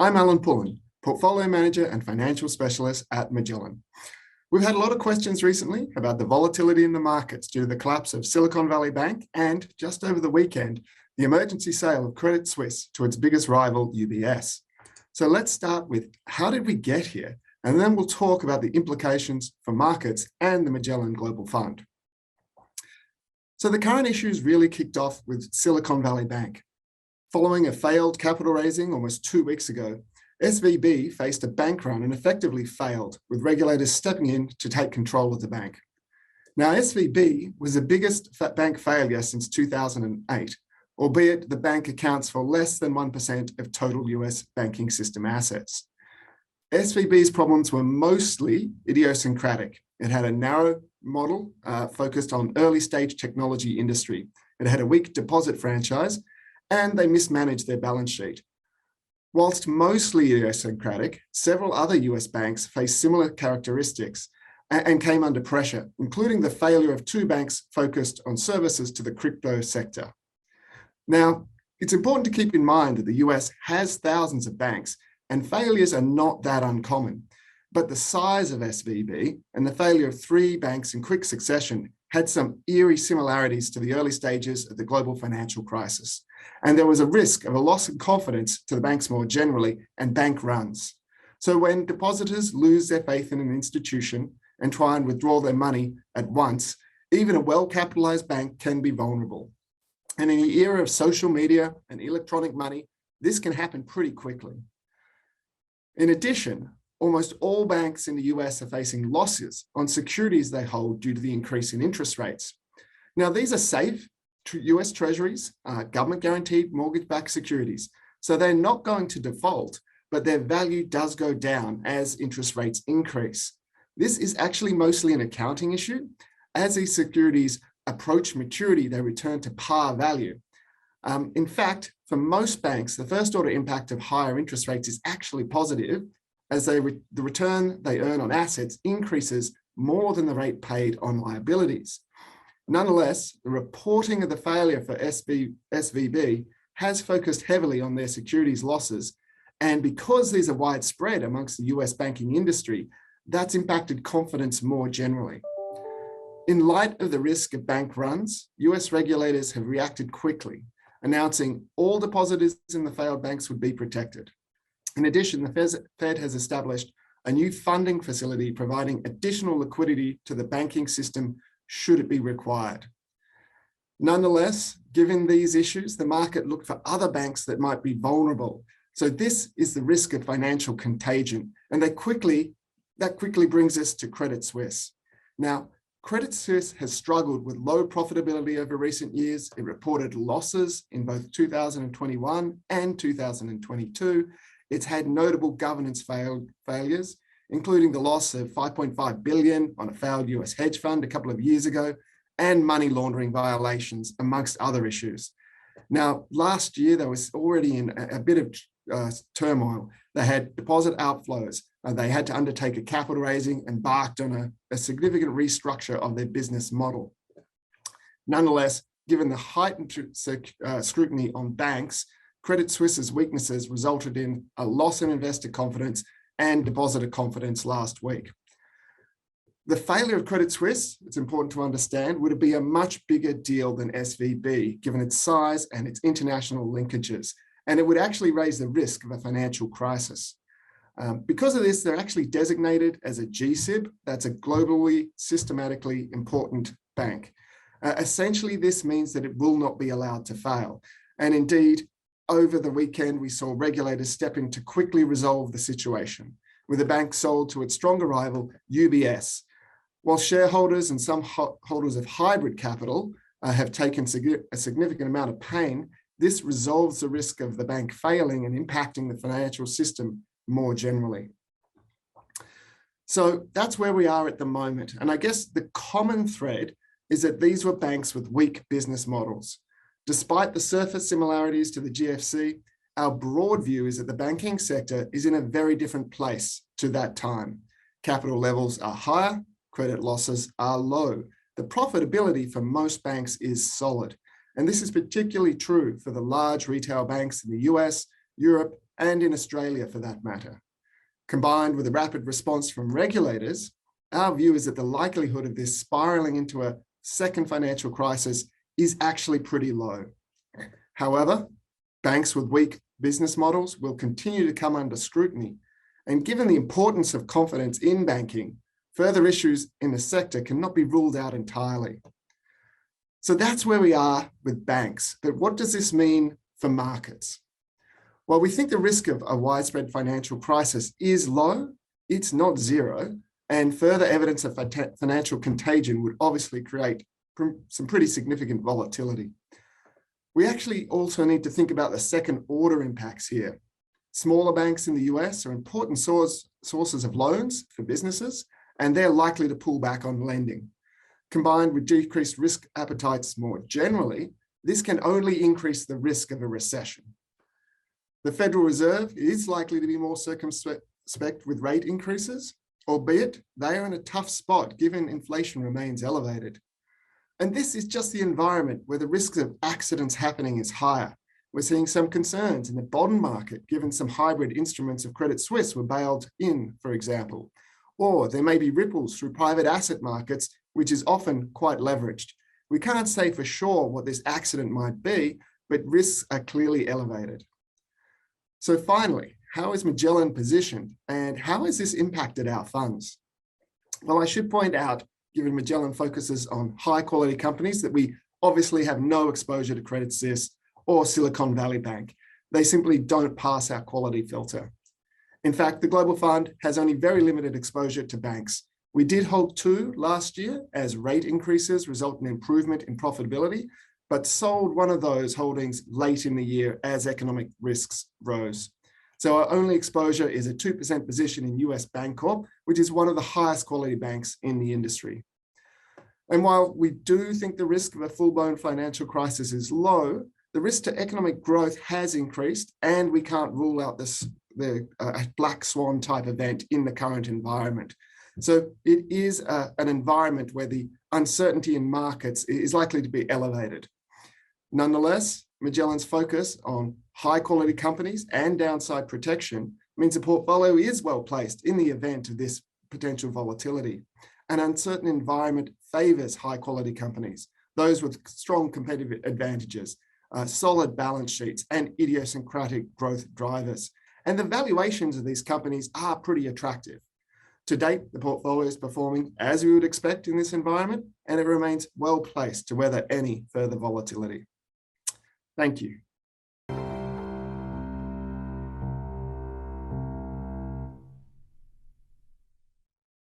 I'm Alan Pullen, Portfolio Manager and Financial Specialist at Magellan. We've had a lot of questions recently about the volatility in the markets due to the collapse of Silicon Valley Bank and, just over the weekend, the emergency sale of Credit Suisse to its biggest rival, UBS. So let's start with how did we get here? And then we'll talk about the implications for markets and the Magellan Global Fund. So the current issues really kicked off with Silicon Valley Bank. Following a failed capital raising almost 2 weeks ago, SVB faced a bank run and effectively failed, with regulators stepping in to take control of the bank. Now, SVB was the biggest bank failure since 2008, albeit the bank accounts for less than 1% of total US banking system assets. SVB's problems were mostly idiosyncratic. It had a narrow model focused on early stage technology industry. It had a weak deposit franchise, and they mismanaged their balance sheet. Whilst mostly idiosyncratic, several other US banks faced similar characteristics and came under pressure, including the failure of 2 banks focused on services to the crypto sector. Now, it's important to keep in mind that the US has thousands of banks, and failures are not that uncommon. But the size of SVB and the failure of 3 banks in quick succession had some eerie similarities to the early stages of the global financial crisis. And there was a risk of a loss of confidence to the banks more generally and bank runs. So when depositors lose their faith in an institution and try and withdraw their money at once, even a well-capitalized bank can be vulnerable. And in the era of social media and electronic money, this can happen pretty quickly. In addition, almost all banks in the US are facing losses on securities they hold due to the increase in interest rates. Now, these are safe US Treasuries, government-guaranteed mortgage-backed securities, so they're not going to default, but their value does go down as interest rates increase. This is actually mostly an accounting issue. As these securities approach maturity, they return to par value. In fact, for most banks, the first-order impact of higher interest rates is actually positive, as the return they earn on assets increases more than the rate paid on liabilities. Nonetheless, the reporting of the failure for SVB has focused heavily on their securities losses, and because these are widespread amongst the US banking industry, that's impacted confidence more generally. In light of the risk of bank runs, US regulators have reacted quickly, announcing all depositors in the failed banks would be protected. In addition, the Fed has established a new funding facility providing additional liquidity to the banking system should it be required. Nonetheless, given these issues, the market looked for other banks that might be vulnerable. So this is the risk of financial contagion. And that quickly brings us to Credit Suisse. Now, Credit Suisse has struggled with low profitability over recent years. It reported losses in both 2021 and 2022. It's had notable governance failures, including the loss of $5.5 billion on a failed US hedge fund a couple of years ago, and money laundering violations, amongst other issues. Now, last year, there was already in a bit of turmoil. They had deposit outflows. They had to undertake a capital raising, embarked on a significant restructure of their business model. Nonetheless, given the heightened scrutiny on banks, Credit Suisse's weaknesses resulted in a loss in investor confidence and depositor confidence last week. The failure of Credit Suisse, it's important to understand, would be a much bigger deal than SVB, given its size and its international linkages, and it would actually raise the risk of a financial crisis. Because of this, they're actually designated as a GSIB, that's a globally systematically important bank. Essentially, this means that it will not be allowed to fail. And indeed, over the weekend, we saw regulators step in to quickly resolve the situation, with the bank sold to its stronger rival, UBS. While shareholders and some holders of hybrid capital have taken a significant amount of pain, this resolves the risk of the bank failing and impacting the financial system more generally. So that's where we are at the moment. And I guess the common thread is that these were banks with weak business models. Despite the surface similarities to the GFC, our broad view is that the banking sector is in a very different place to that time. Capital levels are higher, credit losses are low. The profitability for most banks is solid. And this is particularly true for the large retail banks in the US, Europe, and in Australia for that matter. Combined with a rapid response from regulators, our view is that the likelihood of this spiraling into a second financial crisis is actually pretty low. However, banks with weak business models will continue to come under scrutiny, and given the importance of confidence in banking, further issues in the sector cannot be ruled out entirely. So that's where we are with banks. But what does this mean for markets? While we think the risk of a widespread financial crisis is low, it's not zero, and further evidence of financial contagion would obviously create some pretty significant volatility. We actually also need to think about the second order impacts here. Smaller banks in the US are important sources of loans for businesses, and they're likely to pull back on lending. Combined with decreased risk appetites more generally, this can only increase the risk of a recession. The Federal Reserve is likely to be more circumspect with rate increases, albeit they are in a tough spot given inflation remains elevated. And this is just the environment where the risk of accidents happening is higher. We're seeing some concerns in the bond market, given some hybrid instruments of Credit Suisse were bailed in, for example. Or there may be ripples through private asset markets, which is often quite leveraged. We can't say for sure what this accident might be, but risks are clearly elevated. So finally, how is Magellan positioned and how has this impacted our funds? Well, I should point out, given Magellan focuses on high quality companies, that we obviously have no exposure to Credit Suisse or Silicon Valley Bank. They simply don't pass our quality filter. In fact, the Global Fund has only very limited exposure to banks. We did hold 2 last year as rate increases result in improvement in profitability, but sold one of those holdings late in the year as economic risks rose. So our only exposure is a 2% position in US Bancorp, which is one of the highest quality banks in the industry. And while we do think the risk of a full-blown financial crisis is low, the risk to economic growth has increased, and we can't rule out the black swan type event in the current environment. So it is an environment where the uncertainty in markets is likely to be elevated. Nonetheless, Magellan's focus on high quality companies and downside protection means the portfolio is well placed in the event of this potential volatility. An uncertain environment favors high quality companies, those with strong competitive advantages, solid balance sheets, and idiosyncratic growth drivers. And the valuations of these companies are pretty attractive. To date, the portfolio is performing as we would expect in this environment, and it remains well placed to weather any further volatility. Thank you.